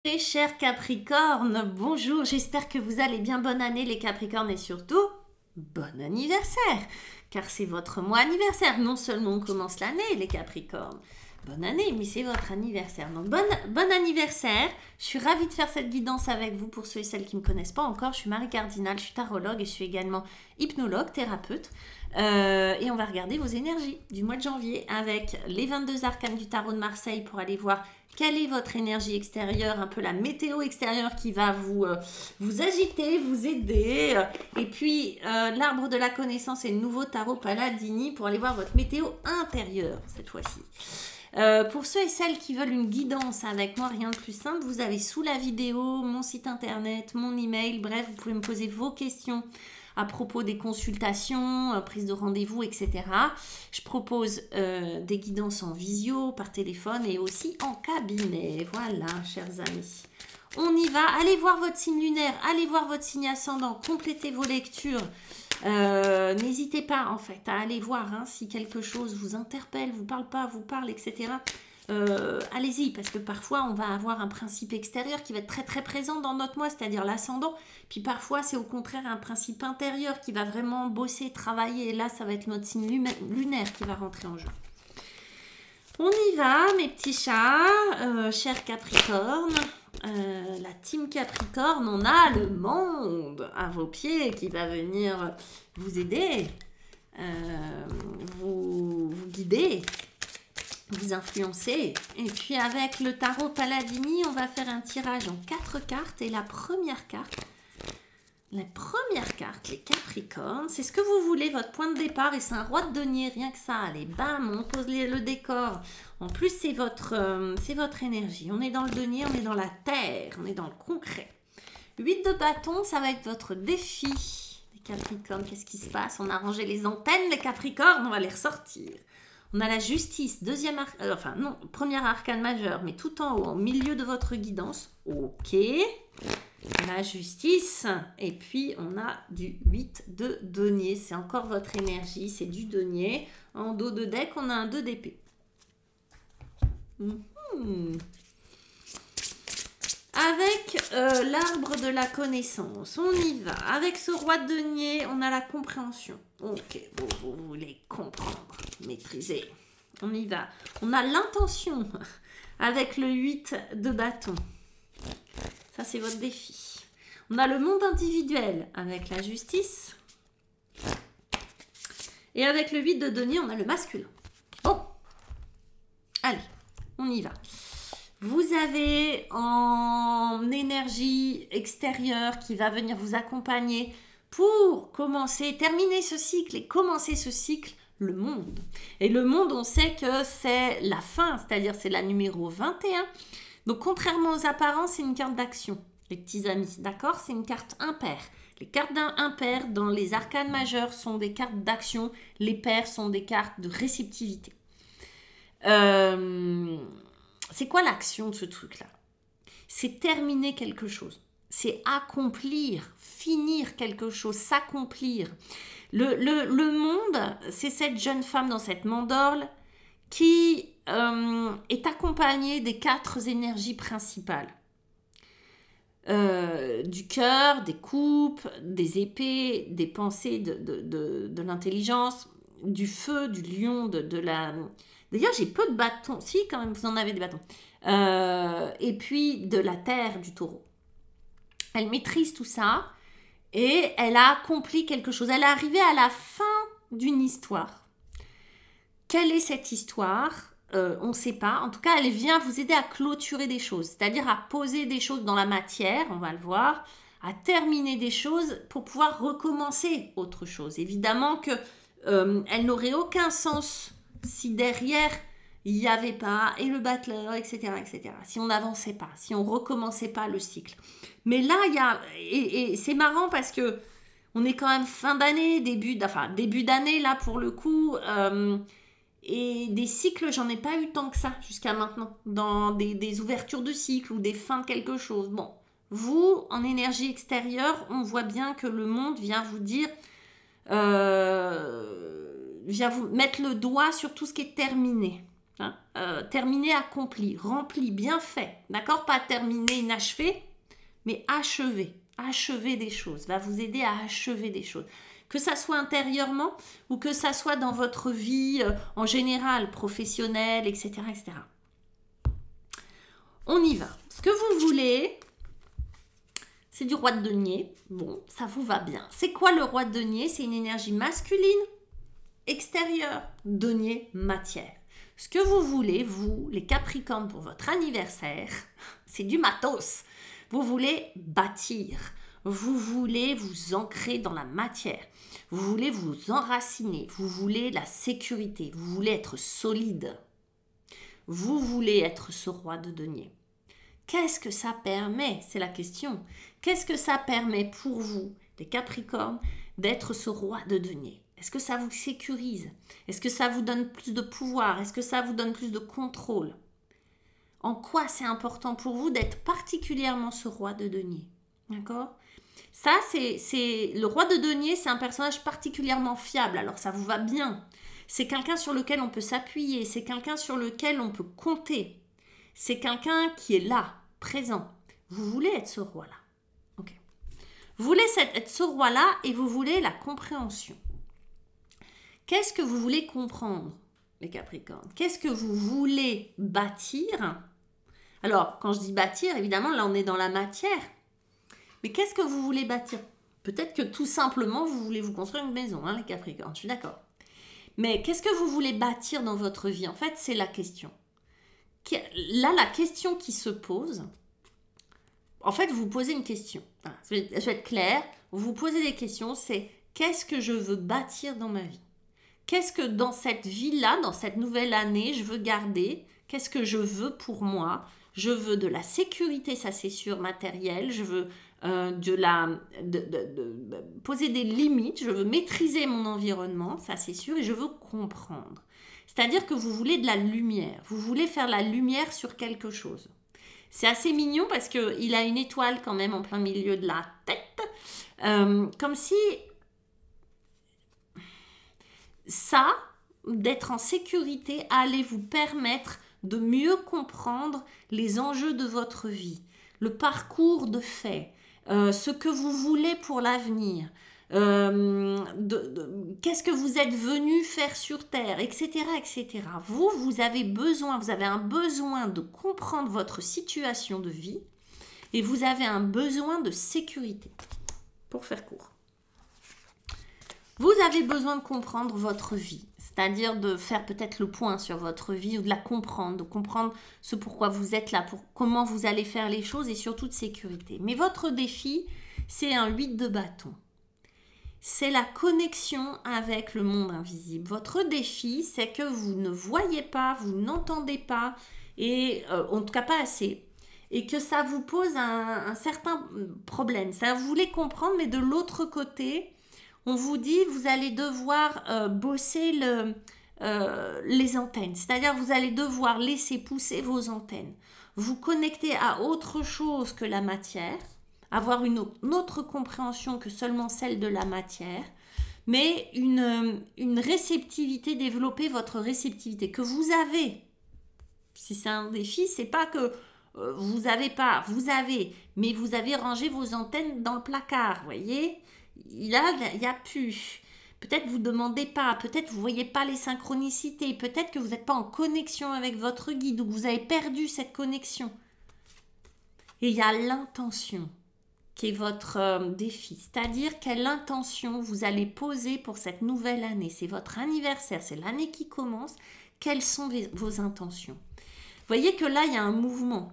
Mes chers Capricornes, bonjour, j'espère que vous allez bien. Bonne année les Capricornes et surtout, bon anniversaire, car c'est votre mois anniversaire. Non seulement on commence l'année les Capricornes, bonne année, mais c'est votre anniversaire. Donc bon anniversaire, je suis ravie de faire cette guidance avec vous pour ceux et celles qui ne me connaissent pas encore. Je suis Marie Cardinal, je suis tarologue et je suis également hypnologue, thérapeute. Et on va regarder vos énergies du mois de janvier avec les 22 arcanes du tarot de Marseille pour aller voir quelle est votre énergie extérieure, un peu la météo extérieure qui va vous agiter, vous aider. Et puis l'arbre de la connaissance et le nouveau tarot Paladini pour aller voir votre météo intérieure cette fois-ci. Pour ceux et celles qui veulent une guidance avec moi, rien de plus simple, vous avez sous la vidéo mon site internet, mon email, bref, vous pouvez me poser vos questions à propos des consultations, prise de rendez-vous, etc. Je propose des guidances en visio, par téléphone et aussi en cabinet. Voilà, chers amis. On y va. Allez voir votre signe lunaire, allez voir votre signe ascendant, complétez vos lectures. N'hésitez pas, en fait, à aller voir si quelque chose vous interpelle, vous parle, etc. Allez-y, parce que parfois on va avoir un principe extérieur qui va être très très présent dans notre moi, c'est-à-dire l'ascendant, puis parfois c'est au contraire un principe intérieur qui va vraiment bosser, travailler, et là ça va être notre signe lunaire qui va rentrer en jeu. On y va mes petits chats, chers Capricorne, la team Capricorne, on a le monde à vos pieds qui va venir vous aider, vous guider, vous influencer. Et puis avec le tarot Paladini, on va faire un tirage en 4 cartes. Et la première carte, les Capricornes, c'est ce que vous voulez, votre point de départ. Et c'est un roi de denier, rien que ça. Allez, bam, on pose le décor. En plus, c'est votre énergie. On est dans le denier, on est dans la terre, on est dans le concret. 8 de bâton, ça va être votre défi. Les Capricornes, qu'est-ce qui se passe? On a rangé les antennes, les Capricornes, on va les ressortir. On a la justice, première arcane majeure, mais tout en haut, au milieu de votre guidance. Ok. La justice. Et puis, on a du 8 de denier. C'est encore votre énergie, c'est du denier. En dos de deck, on a un 2 d'épée. Avec l'arbre de la connaissance, on y va. Avec ce roi de denier, on a la compréhension. Ok, vous voulez comprendre, maîtriser. On y va. On a l'intention avec le 8 de bâton. Ça, c'est votre défi. On a le monde individuel avec la justice. Et avec le 8 de denier, on a le masculin. Bon. Allez, on y va. Vous avez en énergie extérieure qui va venir vous accompagner pour terminer ce cycle et commencer ce cycle, le monde. Et le monde, on sait que c'est la fin, c'est-à-dire c'est la numéro 21. Donc contrairement aux apparences, c'est une carte d'action, les petits amis, d'accord? C'est une carte impaire. Les cartes impaires dans les arcanes majeures sont des cartes d'action, les paires sont des cartes de réceptivité. C'est quoi l'action de ce truc-là? C'est terminer quelque chose. C'est accomplir, finir quelque chose, s'accomplir. Le monde, c'est cette jeune femme dans cette mandorle qui est accompagnée des 4 énergies principales. Du cœur, des coupes, des épées, des pensées, de l'intelligence, du feu, du lion, de la... D'ailleurs, j'ai peu de bâtons. Si, quand même, vous en avez des bâtons. Et puis, de la terre, du taureau. Elle maîtrise tout ça et elle a accompli quelque chose. Elle est arrivée à la fin d'une histoire. Quelle est cette histoire? On ne sait pas. En tout cas, elle vient vous aider à clôturer des choses, c'est-à-dire à poser des choses dans la matière, on va le voir, à terminer des choses pour pouvoir recommencer autre chose. Évidemment que elle n'aurait aucun sens si derrière il n'y avait pas et le battleur, etc., etc. Si on n'avançait pas, si on recommençait pas le cycle. Mais là, il y a et c'est marrant parce que on est quand même fin d'année, début d'année là pour le coup. Et des cycles, j'en ai pas eu tant que ça jusqu'à maintenant, dans des ouvertures de cycle ou des fins de quelque chose. Bon, vous, en énergie extérieure, on voit bien que le monde vient vous dire, vient vous mettre le doigt sur tout ce qui est terminé. Hein, terminé, accompli, rempli, bien fait. D'accord? Pas terminé, inachevé, mais achevé. Achever des choses, va vous aider à achever des choses. Que ça soit intérieurement ou que ça soit dans votre vie en général, professionnelle, etc., etc. On y va. Ce que vous voulez, c'est du roi de denier. Bon, ça vous va bien. C'est quoi le roi de denier? C'est une énergie masculine, extérieure, denier, matière. Ce que vous voulez, vous, les Capricornes, pour votre anniversaire, c'est du matos. Vous voulez bâtir. Vous voulez vous ancrer dans la matière. Vous voulez vous enraciner. Vous voulez la sécurité. Vous voulez être solide. Vous voulez être ce roi de denier. Qu'est-ce que ça permet? C'est la question. Qu'est-ce que ça permet pour vous, les Capricornes, d'être ce roi de denier? Est-ce que ça vous sécurise? Est-ce que ça vous donne plus de pouvoir? Est-ce que ça vous donne plus de contrôle? En quoi c'est important pour vous d'être particulièrement ce roi de denier? D'accord? Ça, c'est le roi de denier, c'est un personnage particulièrement fiable. Alors, ça vous va bien. C'est quelqu'un sur lequel on peut s'appuyer. C'est quelqu'un sur lequel on peut compter. C'est quelqu'un qui est là, présent. Vous voulez être ce roi-là. Ok. Vous voulez être ce roi-là et vous voulez la compréhension. Qu'est-ce que vous voulez comprendre, les Capricornes? Qu'est-ce que vous voulez bâtir? Alors, quand je dis bâtir, évidemment, là, on est dans la matière. Mais qu'est-ce que vous voulez bâtir? Peut-être que tout simplement, vous voulez vous construire une maison, hein, les Capricornes, je suis d'accord. Mais qu'est-ce que vous voulez bâtir dans votre vie? En fait, c'est la question. Là, la question qui se pose, en fait, vous posez une question. Je vais être claire. Vous vous posez des questions, c'est qu'est-ce que je veux bâtir dans ma vie? Qu'est-ce que dans cette vie-là, dans cette nouvelle année, je veux garder? Qu'est-ce que je veux pour moi? Je veux de la sécurité, ça c'est sûr, matérielle. Je veux poser des limites. Je veux maîtriser mon environnement, ça c'est sûr. Et je veux comprendre. C'est-à-dire que vous voulez de la lumière. Vous voulez faire la lumière sur quelque chose. C'est assez mignon parce qu'il a une étoile quand même en plein milieu de la tête. Comme si ça, d'être en sécurité, allait vous permettre de mieux comprendre les enjeux de votre vie, le parcours de fait, ce que vous voulez pour l'avenir, qu'est-ce que vous êtes venu faire sur Terre, etc., etc. Vous avez un besoin de comprendre votre situation de vie et vous avez un besoin de sécurité, pour faire court. Vous avez besoin de comprendre votre vie, c'est-à-dire de faire peut-être le point sur votre vie ou de la comprendre, de comprendre ce pourquoi vous êtes là, comment vous allez faire les choses et surtout de sécurité. Mais votre défi, c'est un 8 de bâton. C'est la connexion avec le monde invisible. Votre défi, c'est que vous ne voyez pas, vous n'entendez pas, et en tout cas pas assez, et que ça vous pose un certain problème. Ça, vous voulez comprendre, mais de l'autre côté, on vous dit, vous allez devoir bosser les antennes. C'est-à-dire, vous allez devoir laisser pousser vos antennes. Vous connecter à autre chose que la matière, avoir une autre compréhension que seulement celle de la matière, mais une réceptivité, développer votre réceptivité que vous avez. Si c'est un défi, c'est pas que vous n'avez pas, vous avez, mais vous avez rangé vos antennes dans le placard, vous voyez? Là, il n'y a plus. Peut-être vous ne demandez pas, peut-être vous ne voyez pas les synchronicités, peut-être que vous n'êtes pas en connexion avec votre guide ou que vous avez perdu cette connexion. Et il y a l'intention qui est votre défi, c'est-à-dire quelle intention vous allez poser pour cette nouvelle année. C'est votre anniversaire, c'est l'année qui commence. Quelles sont vos intentions? Vous voyez que là, il y a un mouvement.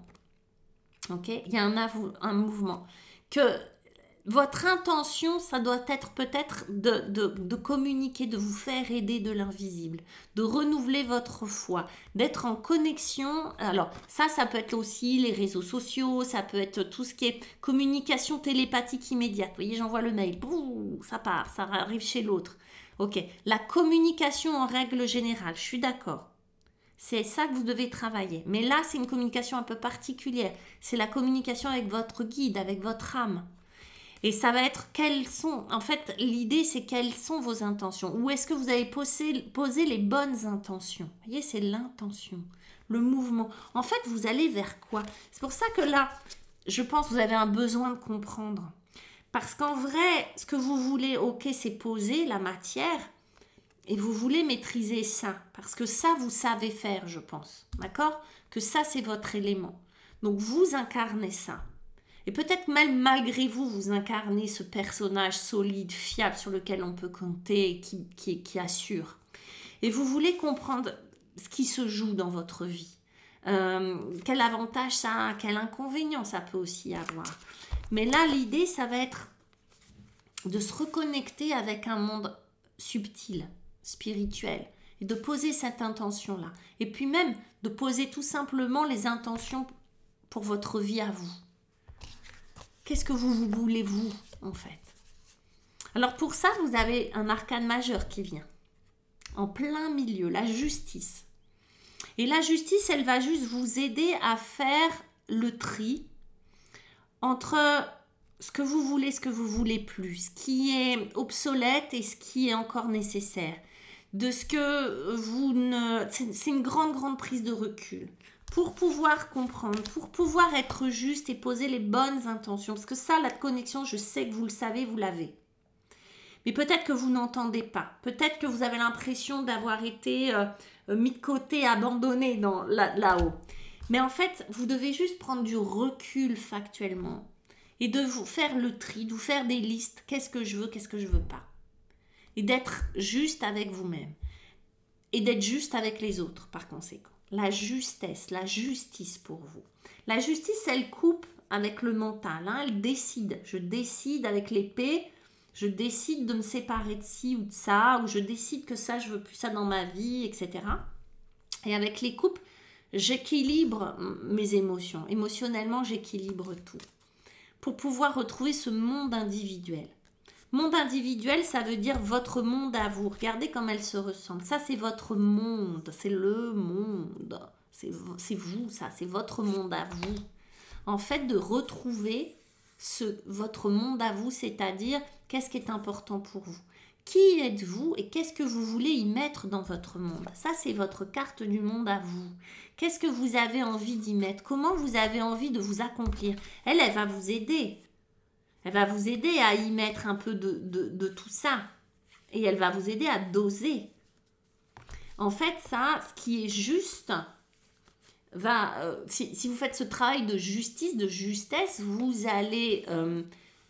Okay, il y a un mouvement. Que votre intention, ça doit être peut-être de communiquer, de vous faire aider de l'invisible, de renouveler votre foi, d'être en connexion. Alors ça peut être aussi les réseaux sociaux, ça peut être tout ce qui est communication télépathique immédiate. Vous voyez, j'envoie le mail, bouh, ça part, ça arrive chez l'autre. Ok, la communication en règle générale, je suis d'accord. C'est ça que vous devez travailler. Mais là, c'est une communication un peu particulière. C'est la communication avec votre guide, avec votre âme. Et ça va être quelles sont, en fait, l'idée c'est quelles sont vos intentions. Où est-ce que vous avez posé les bonnes intentions. Vous voyez, c'est l'intention, le mouvement. En fait, vous allez vers quoi? C'est pour ça que là, je pense que vous avez un besoin de comprendre. Parce qu'en vrai, ce que vous voulez, ok, c'est poser la matière. Et vous voulez maîtriser ça. Parce que ça, vous savez faire, je pense. D'accord? Que ça, c'est votre élément. Donc, vous incarnez ça. Et peut-être même malgré vous, vous incarnez ce personnage solide, fiable, sur lequel on peut compter et qui assure. Et vous voulez comprendre ce qui se joue dans votre vie. Quel avantage ça a, quel inconvénient ça peut aussi avoir. Mais là, l'idée, ça va être de se reconnecter avec un monde subtil, spirituel, et de poser cette intention-là. Et puis même de poser tout simplement les intentions pour votre vie à vous. Qu'est-ce que vous voulez, vous, en fait? Alors pour ça, vous avez un arcane majeur qui vient. En plein milieu, la justice. Et la justice, elle va juste vous aider à faire le tri entre ce que vous voulez, ce que vous voulez plus, ce qui est obsolète et ce qui est encore nécessaire. De ce que vous ne... C'est une grande prise de recul. Pour pouvoir comprendre, pour pouvoir être juste et poser les bonnes intentions. Parce que ça, la connexion, je sais que vous le savez, vous l'avez. Mais peut-être que vous n'entendez pas. Peut-être que vous avez l'impression d'avoir été mis de côté, abandonné là-haut. Mais en fait, vous devez juste prendre du recul factuellement. Et de vous faire le tri, de vous faire des listes. Qu'est-ce que je veux, qu'est-ce que je veux pas. Et d'être juste avec vous-même. Et d'être juste avec les autres, par conséquent. La justesse, la justice pour vous. La justice, elle coupe avec le mental. Hein, elle décide. Je décide avec l'épée. Je décide de me séparer de ci ou de ça. Ou je décide que ça, je veux plus ça dans ma vie, etc. Et avec les coupes, j'équilibre mes émotions. Émotionnellement, j'équilibre tout. Pour pouvoir retrouver ce monde individuel. Monde individuel, ça veut dire votre monde à vous. Regardez comme elle se ressemble. Ça, c'est votre monde. C'est le monde. C'est vous, ça. C'est votre monde à vous. En fait, de retrouver votre monde à vous, c'est-à-dire qu'est-ce qui est important pour vous. Qui êtes-vous et qu'est-ce que vous voulez y mettre dans votre monde? Ça, c'est votre carte du monde à vous. Qu'est-ce que vous avez envie d'y mettre? Comment vous avez envie de vous accomplir? Elle va vous aider. Elle va vous aider à y mettre un peu de tout ça. Et elle va vous aider à doser. En fait, ça, ce qui est juste, si vous faites ce travail de justice, de justesse, vous allez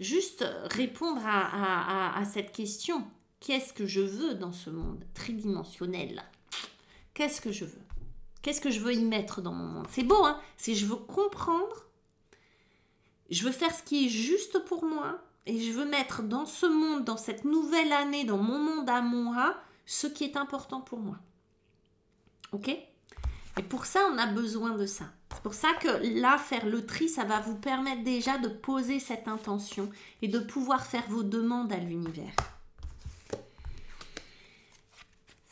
juste répondre à cette question. Qu'est-ce que je veux dans ce monde tridimensionnel? Qu'est-ce que je veux? Qu'est-ce que je veux y mettre dans mon monde? C'est beau, hein? C'est je veux comprendre. Je veux faire ce qui est juste pour moi et je veux mettre dans ce monde, dans cette nouvelle année, dans mon monde à moi, ce qui est important pour moi. Ok? Et pour ça, on a besoin de ça. C'est pour ça que là, faire le tri, ça va vous permettre déjà de poser cette intention et de pouvoir faire vos demandes à l'univers.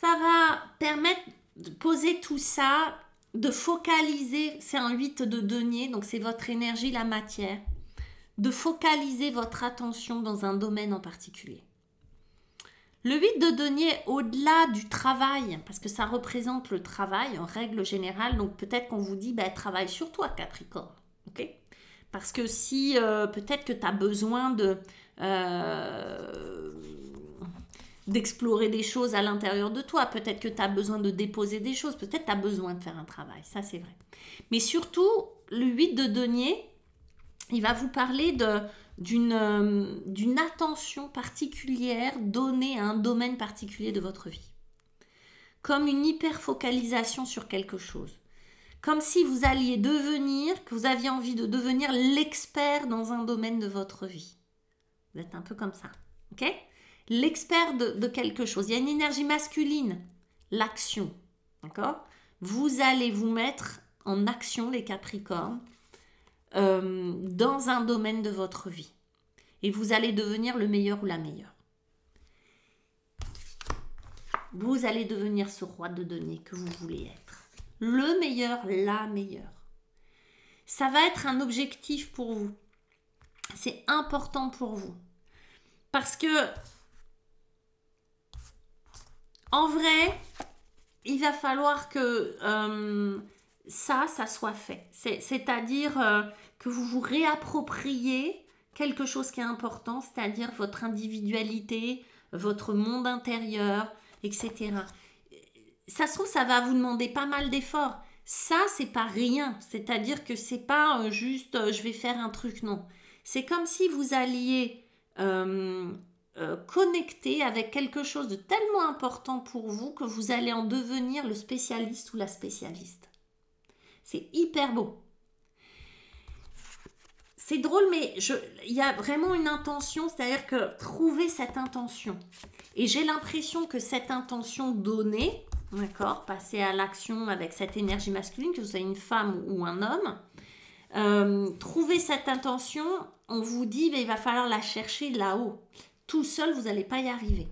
Ça va permettre de poser tout ça, de focaliser, c'est un 8 de denier, donc c'est votre énergie, la matière, de focaliser votre attention dans un domaine en particulier. Le 8 de denier, au-delà du travail, parce que ça représente le travail en règle générale, donc peut-être qu'on vous dit, travaille sur toi Capricorne, ok? Parce que si peut-être que tu as besoin d'explorer des choses à l'intérieur de toi, peut-être que tu as besoin de déposer des choses, peut-être tu as besoin de faire un travail, ça c'est vrai. Mais surtout, le 8 de denier, il va vous parler d'une attention particulière donnée à un domaine particulier de votre vie. Comme une hyper-focalisation sur quelque chose. Comme si vous alliez devenir, que vous aviez envie de devenir l'expert dans un domaine de votre vie. Vous êtes un peu comme ça, ok ? L'expert de quelque chose. Il y a une énergie masculine, l'action, d'accord ? Vous allez vous mettre en action, les Capricornes, dans un domaine de votre vie. Et vous allez devenir le meilleur ou la meilleure. Vous allez devenir ce roi de denier que vous voulez être. Le meilleur, la meilleure. Ça va être un objectif pour vous. c'est important pour vous. Parce que, en vrai, il va falloir que ça soit fait. C'est-à-dire que vous vous réappropriez quelque chose qui est important, c'est-à-dire votre individualité, votre monde intérieur, etc. Ça se trouve, ça va vous demander pas mal d'efforts. Ça, c'est pas rien. C'est-à-dire que c'est pas juste je vais faire un truc, non. C'est comme si vous alliez connecter avec quelque chose de tellement important pour vous que vous allez en devenir le spécialiste ou la spécialiste. C'est hyper beau. C'est drôle, mais il y a vraiment une intention, c'est-à-dire que trouver cette intention. Et j'ai l'impression que cette intention donnée, d'accord, passer à l'action avec cette énergie masculine, que vous soyez une femme ou un homme, trouver cette intention, on vous dit, mais il va falloir la chercher là-haut. Tout seul, vous n'allez pas y arriver.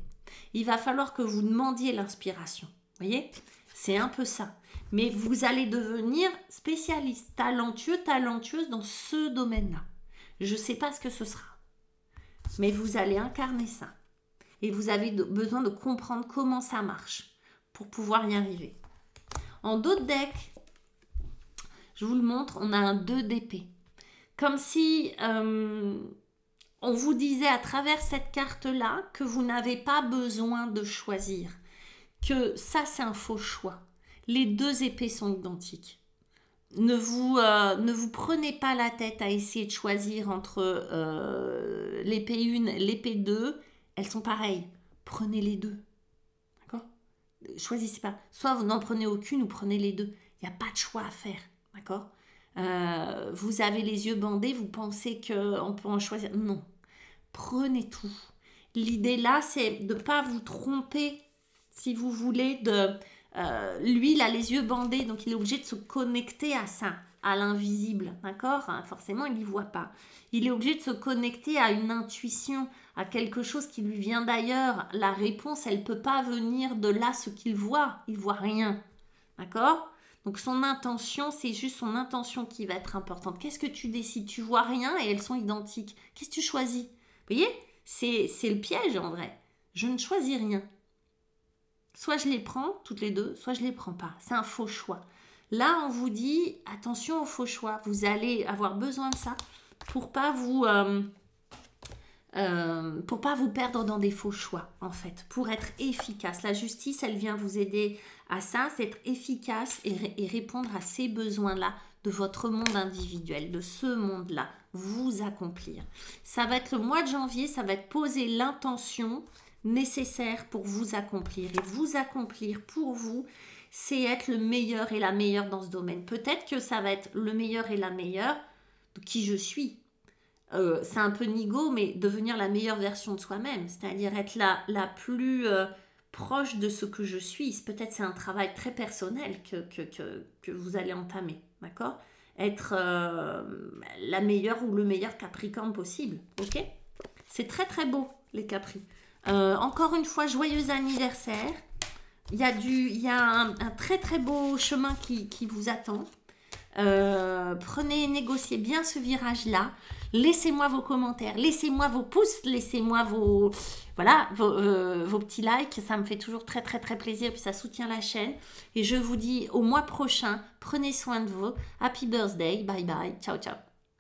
Il va falloir que vous demandiez l'inspiration. Vous voyez? C'est un peu ça. Mais vous allez devenir spécialiste, talentueux, talentueuse dans ce domaine-là. Je ne sais pas ce que ce sera. Mais vous allez incarner ça. Et vous avez besoin de comprendre comment ça marche pour pouvoir y arriver. En dos de deck, je vous le montre, on a un 2 d'épée. Comme si on vous disait à travers cette carte-là que vous n'avez pas besoin de choisir. Que ça, c'est un faux choix. Les 2 épées sont identiques. Ne vous prenez pas la tête à essayer de choisir entre l'épée 1 et l'épée 2. Elles sont pareilles. Prenez les 2. D'accord? Choisissez pas. Soit vous n'en prenez aucune ou prenez les 2. Il n'y a pas de choix à faire. D'accord? Vous avez les yeux bandés, vous pensez qu'on peut en choisir. Non. Prenez tout. L'idée là, c'est de ne pas vous tromper, si vous voulez, lui, il a les yeux bandés, donc il est obligé de se connecter à ça, à l'invisible, d'accord? Forcément, il n'y voit pas. Il est obligé de se connecter à une intuition, à quelque chose qui lui vient d'ailleurs. La réponse, elle ne peut pas venir de là, ce qu'il voit. Il ne voit rien, d'accord? Donc son intention, c'est juste son intention qui va être importante. Qu'est-ce que tu décides? Tu vois rien et elles sont identiques. Qu'est-ce que tu choisis? Vous voyez? C'est le piège en vrai. Je ne choisis rien. Soit je les prends, toutes les 2, soit je les prends pas. C'est un faux choix. Là, on vous dit, attention au faux choix. Vous allez avoir besoin de ça pour pas vous perdre dans des faux choix, en fait. Pour être efficace. La justice, elle vient vous aider à ça, c'est être efficace et répondre à ces besoins-là de votre monde individuel, de ce monde-là. Vous accomplir. Ça va être le mois de janvier, ça va être poser l'intention nécessaire pour vous accomplir. Et vous accomplir pour vous, c'est être le meilleur et la meilleure dans ce domaine. Peut-être que ça va être le meilleur et la meilleure de qui je suis. C'est un peu nigo, mais devenir la meilleure version de soi-même, c'est-à-dire être la plus proche de ce que je suis. Peut-être c'est un travail très personnel que vous allez entamer, d'accord? Être la meilleure ou le meilleur Capricorne possible, ok? C'est très très beau, les Capri. Encore une fois, joyeux anniversaire. Il y a un très très beau chemin qui vous attend. Prenez, négociez bien ce virage-là. Laissez-moi vos commentaires, laissez-moi vos pouces, laissez-moi vos petits likes. Ça me fait toujours très très très plaisir, puis ça soutient la chaîne. Et je vous dis au mois prochain, prenez soin de vous. Happy birthday, bye bye, ciao ciao.